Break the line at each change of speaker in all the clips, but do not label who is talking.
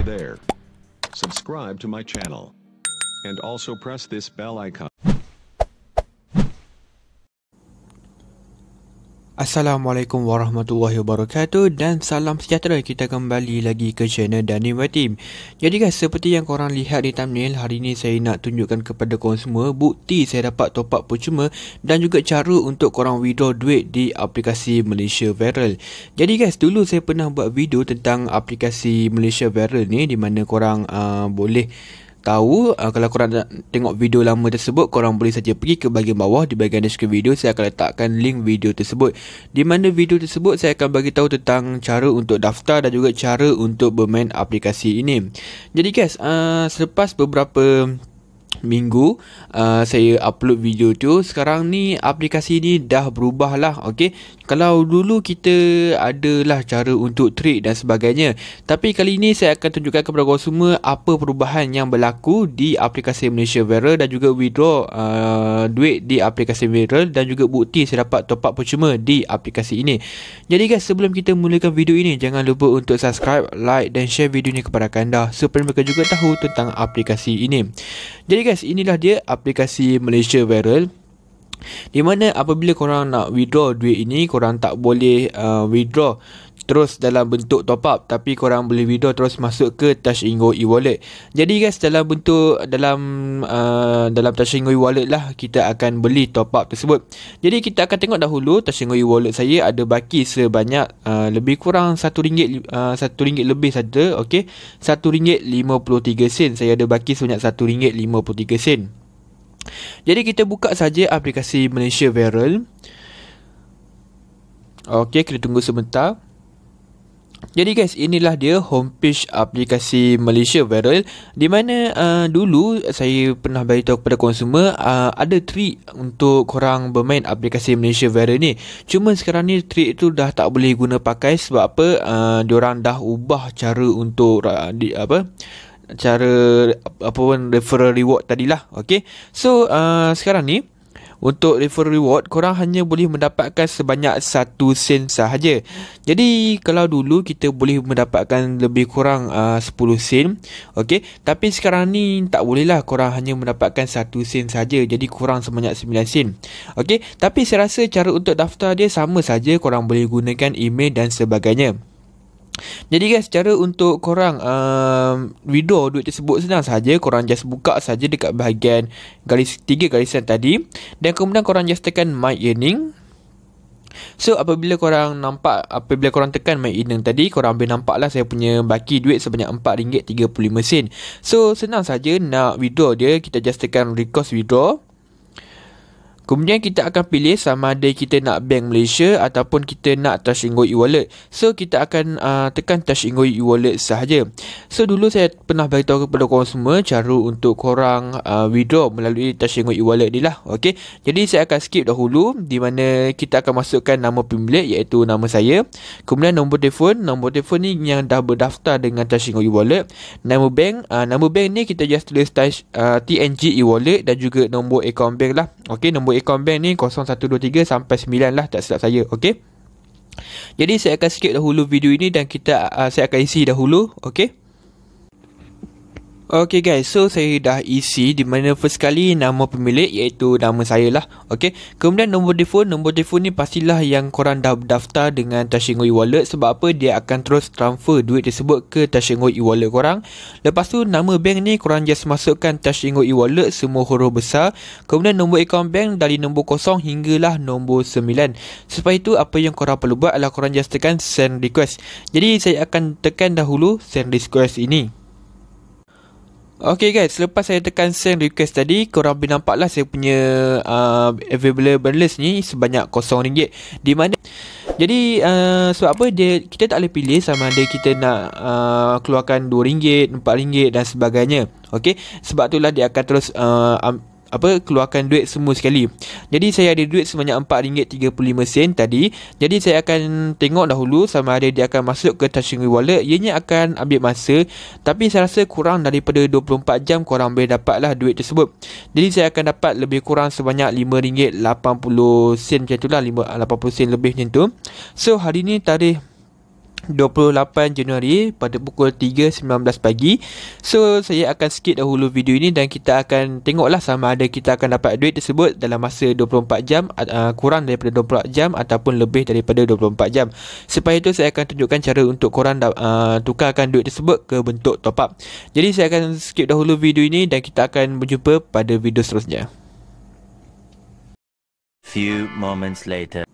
there. Subscribe to my channel. And also press this bell icon.
Assalamualaikum warahmatullahi wabarakatuh dan salam sejahtera. Kita kembali lagi ke channel Daniwa Team. Jadi guys, seperti yang korang lihat di thumbnail, hari ni saya nak tunjukkan kepada korang semua bukti saya dapat top up percuma dan juga cara untuk korang withdraw duit di aplikasi Malaysia Viral. Jadi guys, dulu saya pernah buat video tentang aplikasi Malaysia Viral ni, di mana korang boleh tahu. Kalau korang nak tengok video lama tersebut, korang boleh saja pergi ke bahagian bawah di bahagian deskripsi video. Saya akan letakkan link video tersebut, di mana video tersebut saya akan bagi tahu tentang cara untuk daftar dan juga cara untuk bermain aplikasi ini. Jadi guys, selepas beberapa minggu saya upload video tu, sekarang ni aplikasi ni dah berubah lah. Okay, kalau dulu kita adalah cara untuk trade dan sebagainya, tapi kali ni saya akan tunjukkan kepada korang semua apa perubahan yang berlaku di aplikasi Malaysia Viral dan juga withdraw duit di aplikasi Viral dan juga bukti saya dapat top up percuma di aplikasi ini. Jadi guys, sebelum kita mulakan video ini, jangan lupa untuk subscribe, like dan share video ini kepada anda supaya mereka juga tahu tentang aplikasi ini. Jadi guys, inilah dia aplikasi Malaysia Viral, di mana apabila korang nak withdraw duit ini, korang tak boleh withdraw terus dalam bentuk top up, tapi korang boleh withdraw terus masuk ke Touch 'n Go e-wallet. Jadi guys, dalam bentuk dalam Touch 'n Go e-wallet lah kita akan beli top up tersebut. Jadi kita akan tengok dahulu Touch 'n Go e-wallet saya ada baki sebanyak lebih kurang RM1 lebih saja. Okey, RM1.53. Saya ada baki sebanyak RM1.53. Jadi kita buka saja aplikasi Malaysia Viral. Okey, kita tunggu sebentar. Jadi guys, inilah dia homepage aplikasi Malaysia Viral, di mana dulu saya pernah beritahu kepada korang semua ada trik untuk korang bermain aplikasi Malaysia Viral ni. Cuma sekarang ni trik tu dah tak boleh guna pakai. Sebab apa? Diorang dah ubah cara untuk cara referral reward tadilah. Okay, so sekarang ni untuk referral reward, korang hanya boleh mendapatkan sebanyak 1 sen sahaja. Jadi kalau dulu kita boleh mendapatkan lebih kurang 10 sen. Okey, tapi sekarang ni tak boleh lah. Korang hanya mendapatkan 1 sen saja. Jadi kurang sebanyak 9 sen. Okey, tapi saya rasa cara untuk daftar dia sama saja. Korang boleh gunakan email dan sebagainya. Jadi guys, cara untuk korang withdraw duit tersebut senang saja. Korang just buka saja dekat bahagian tiga garisan tadi, dan kemudian korang just tekan My Earning. So apabila korang tekan My Earning tadi, korang boleh nampak lah saya punya baki duit sebanyak RM4.35. So senang saja nak withdraw dia. Kita just tekan Request Withdraw. Kemudian kita akan pilih sama ada kita nak Bank Malaysia ataupun kita nak Touch 'n Go e-wallet. So kita akan tekan Touch 'n Go e-wallet sahaja. So dulu saya pernah beritahu kepada korang semua cara untuk korang withdraw melalui Touch 'n Go e-wallet ni lah. Okay, jadi saya akan skip dahulu, di mana kita akan masukkan nama pemilik, iaitu nama saya. Kemudian nombor telefon ni yang dah berdaftar dengan Touch 'n Go e-wallet. Nama bank ni kita just tulis TNG e-wallet dan juga nombor akaun bank lah. Okay, nombor akaun bank ni 0123 sampai 9 lah, tak silap saya. Okey, jadi saya akan skip dahulu video ini dan saya akan isi dahulu. Okey. Okay guys, so saya dah isi, di mana first kali nama pemilik iaitu nama saya lah. Okay, kemudian nombor telefon ni pastilah yang korang dah daftar dengan Touch 'n Go e-wallet. Sebab apa? Dia akan terus transfer duit tersebut ke Touch 'n Go e-wallet korang. Lepas tu nama bank ni korang just masukkan Touch 'n Go e-wallet semua huruf besar. Kemudian nombor akaun bank dari nombor 0 hinggalah nombor 9. Sebab itu apa yang korang perlu buat adalah korang just tekan Send Request. Jadi saya akan tekan dahulu Send Request ini. Okay guys, selepas saya tekan Send Request tadi, korang boleh nampak lah saya punya available balance ni sebanyak RM0. Di mana jadi sebab apa, kita tak boleh pilih sama ada kita nak keluarkan RM2, RM4 dan sebagainya. Okay, sebab itulah dia akan terus keluarkan duit semua sekali. Jadi saya ada duit sebanyak RM4.35 tadi. Jadi saya akan tengok dahulu sama ada dia akan masuk ke Touch 'n Go wallet. Ianya akan ambil masa, tapi saya rasa kurang daripada 24 jam korang boleh dapatlah duit tersebut. Jadi saya akan dapat lebih kurang sebanyak RM5.80 macam itulah, 80 sen lebih macam tu. So hari ni tarikh 28 Januari pada pukul 3.19 pagi. So saya akan skip dahulu video ini dan kita akan tengoklah sama ada kita akan dapat duit tersebut dalam masa 24 jam, kurang daripada 24 jam ataupun lebih daripada 24 jam. Selepas itu saya akan tunjukkan cara untuk korang tukarkan duit tersebut ke bentuk top up. Jadi saya akan skip dahulu video ini dan kita akan berjumpa pada video seterusnya.
Few moments later.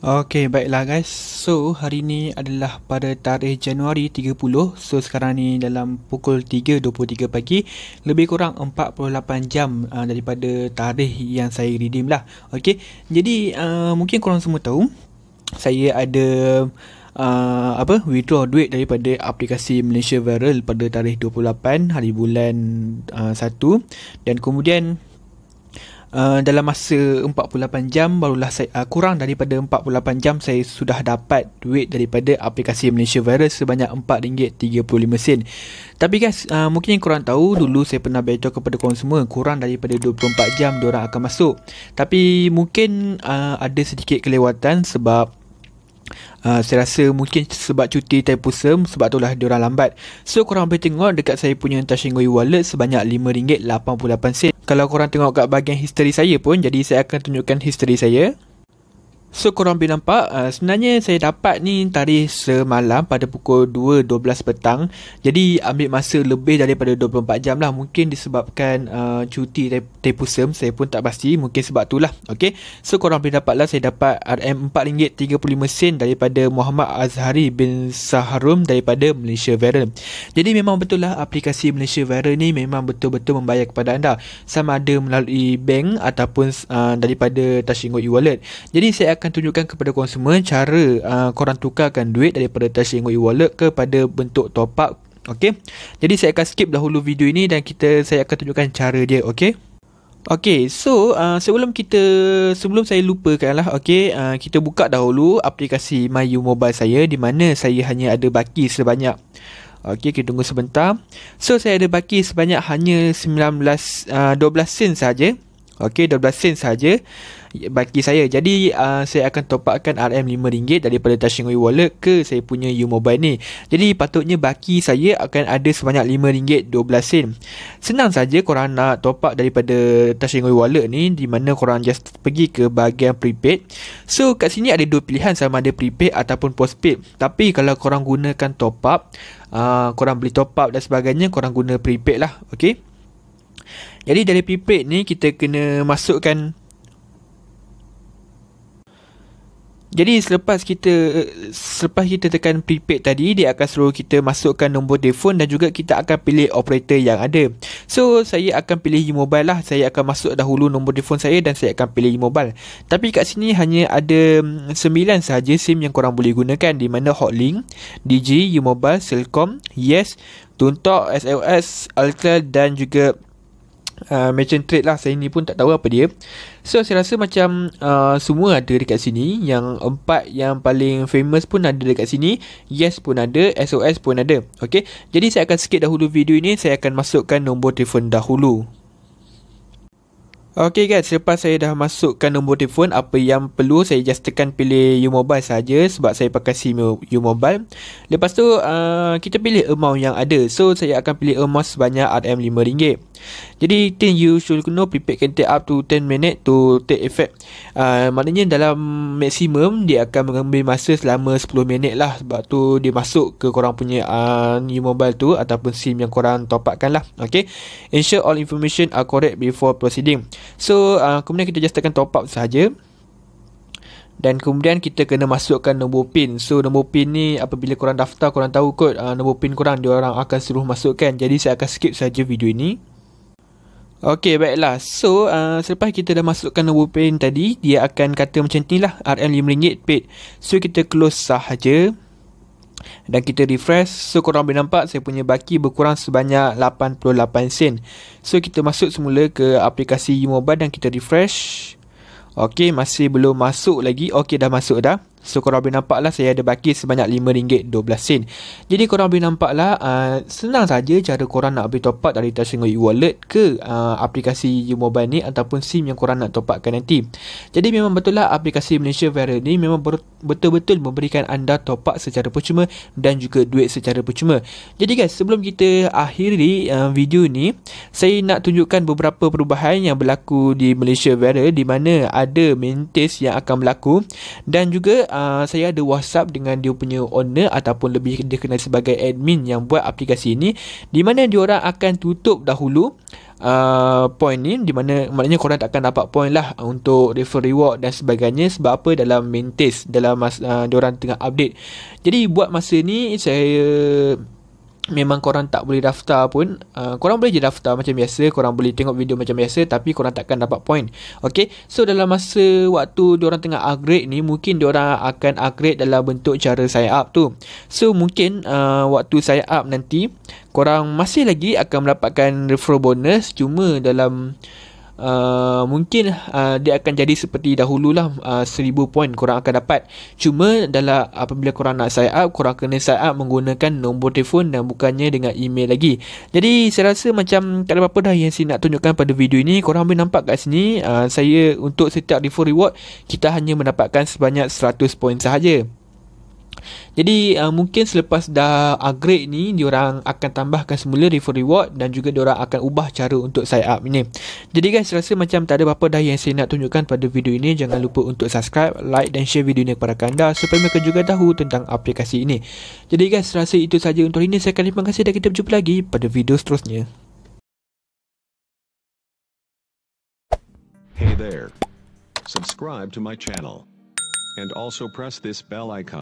Okay, baiklah guys. So, hari ni adalah pada tarikh Januari 30. So, sekarang ni dalam pukul 3.23 pagi. Lebih kurang 48 jam daripada tarikh yang saya redeem lah. Okay, jadi mungkin korang semua tahu saya ada withdraw duit daripada aplikasi Malaysia Viral pada tarikh 28 hari bulan 1. Dan kemudian dalam masa 48 jam barulah saya kurang daripada 48 jam saya sudah dapat duit daripada aplikasi Malaysia Viral sebanyak RM4.35. Tapi guys, mungkin korang tahu dulu saya pernah beritahu kepada korang semua kurang daripada 24 jam diorang akan masuk. Tapi mungkin ada sedikit kelewatan sebab saya rasa mungkin sebab cuti Thaipusam, sebab itulah diorang lambat. So korang boleh tengok dekat saya punya Touch 'n Go e-wallet sebanyak RM5.88. Kalau korang tengok kat bahagian history saya pun, jadi saya akan tunjukkan history saya. So korang boleh nampak sebenarnya saya dapat ni tarikh semalam pada pukul 2.12 petang. Jadi ambil masa lebih daripada 24 jam lah. Mungkin disebabkan cuti Thaipusam, saya pun tak pasti, mungkin sebab tu lah. Okay, so korang boleh dapat lah saya dapat RM4.35 daripada Muhammad Azhari bin Saharum daripada Malaysia Viral. Jadi memang betul lah aplikasi Malaysia Viral ni memang betul-betul membayar kepada anda, sama ada melalui bank ataupun daripada Touch 'n Go e-wallet. Jadi saya akan tunjukkan kepada korang semua cara korang tukarkan duit daripada Touch 'n Go e-wallet kepada bentuk top up. Okey. Jadi saya akan skip dahulu video ini dan saya akan tunjukkan cara dia, okey. Okey, so sebelum saya lupakan lah, okey, kita buka dahulu aplikasi MyU Mobile saya di mana saya hanya ada baki sebanyak, okey, kita tunggu sebentar. So saya ada baki sebanyak hanya 12 sen saja. Okey, 12 sen saja baki saya. Jadi saya akan top upkan RM5 daripada Touch 'n Go e-wallet ke saya punya U Mobile ni. Jadi patutnya baki saya akan ada sebanyak RM5.12. Senang saja korang nak top up daripada Touch 'n Go e-wallet ni, di mana korang just pergi ke bahagian prepaid. So kat sini ada dua pilihan, sama ada prepaid ataupun postpaid. Tapi kalau korang gunakan top up, korang beli top up dan sebagainya, korang guna prepaid lah. Okey. Jadi dari prepaid ni kita kena masukkan. Jadi selepas kita tekan prepaid tadi, dia akan suruh kita masukkan nombor telefon dan juga kita akan pilih operator yang ada. So saya akan pilih U-Mobile lah. Saya akan masuk dahulu nombor telefon saya dan saya akan pilih U-Mobile. Tapi kat sini hanya ada 9 sahaja SIM yang korang boleh gunakan, di mana Hotlink, Digi, U-Mobile, Celcom, Yes, Tuntok, SLS, Ultra dan juga Merchant Trade lah. Saya ni pun tak tahu apa dia. So saya rasa macam semua ada dekat sini. Yang 4 yang paling famous pun ada dekat sini. Yes pun ada, SOS pun ada. Okay, jadi saya akan skip dahulu video ini. Saya akan masukkan nombor telefon dahulu. Okay guys, selepas saya dah masukkan nombor telefon, apa yang perlu saya just tekan pilih U-Mobile saja sebab saya pakai SIM U-Mobile. Lepas tu kita pilih amount yang ada. So saya akan pilih amount sebanyak RM5. Jadi thing you should know, prepaid can take up to 10 minutes to take effect. Maknanya dalam maksimum dia akan mengambil masa selama 10 minit lah. Sebab tu dia masuk ke korang punya U-Mobile tu ataupun SIM yang korang top upkan lah. Okay, ensure all information are correct before proceeding. So kemudian kita just tekan top up sahaja. Dan kemudian kita kena masukkan nombor PIN. So nombor PIN ni apabila korang daftar, korang tahu kot nombor PIN korang, dia orang akan suruh masukkan. Jadi saya akan skip saja video ini. Okey, baiklah. So selepas kita dah masukkan nombor PIN tadi, dia akan kata macam ni lah, RM5 paid. So kita close sahaja dan kita refresh. So korang boleh nampak saya punya baki berkurang sebanyak 88 sen. So kita masuk semula ke aplikasi U-Mobile dan kita refresh. Okey, masih belum masuk lagi. Okey, dah masuk dah. So korang boleh nampak lah saya ada baki sebanyak RM5.12. Jadi korang boleh nampak lah senang saja cara korang nak beli top up dari Trustsingle e-wallet ke aplikasi U-Mobile ni ataupun SIM yang korang nak top upkan nanti. Jadi memang betul lah aplikasi Malaysia Viral ni memang betul-betul memberikan anda top up secara percuma dan juga duit secara percuma. Jadi guys, sebelum kita akhiri video ni, saya nak tunjukkan beberapa perubahan yang berlaku di Malaysia Viral, di mana ada maintenance yang akan berlaku, dan juga saya ada WhatsApp dengan dia punya owner ataupun lebih dikenal sebagai admin yang buat aplikasi ini, di mana diorang akan tutup dahulu point ni, di mana maknanya korang tak akan dapat point lah untuk refer reward dan sebagainya. Sebab apa? Dalam maintenance, dalam diorang tengah update. Jadi buat masa ni saya memang korang tak boleh daftar pun. Korang boleh je daftar macam biasa, korang boleh tengok video macam biasa, tapi korang takkan dapat point. Okay, so dalam masa waktu diorang tengah upgrade ni, mungkin diorang akan upgrade dalam bentuk cara sign up tu. So mungkin waktu sign up nanti korang masih lagi akan mendapatkan referral bonus, cuma dalam mungkin dia akan jadi seperti dahululah, 1000 point korang akan dapat. Cuma dalam apabila korang nak sign up, korang kena sign up menggunakan nombor telefon dan bukannya dengan email lagi. Jadi saya rasa macam tak ada apa-apa dah yang saya nak tunjukkan pada video ini. Korang boleh nampak kat sini, saya untuk setiap refer reward kita hanya mendapatkan sebanyak 100 point sahaja. Jadi mungkin selepas dah upgrade ni, diorang akan tambahkan semula refer reward dan juga diorang akan ubah cara untuk sign up ini. Jadi guys, rasa macam tak ada apa-apa dah yang saya nak tunjukkan pada video ini. Jangan lupa untuk subscribe, like dan share video ini kepada anda supaya mereka juga tahu tentang aplikasi ini. Jadi guys, rasa itu saja untuk hari ini. Saya akan terima kasih dan kita berjumpa lagi pada video seterusnya.
Hey there. Subscribe to my channel. And also press this bell icon.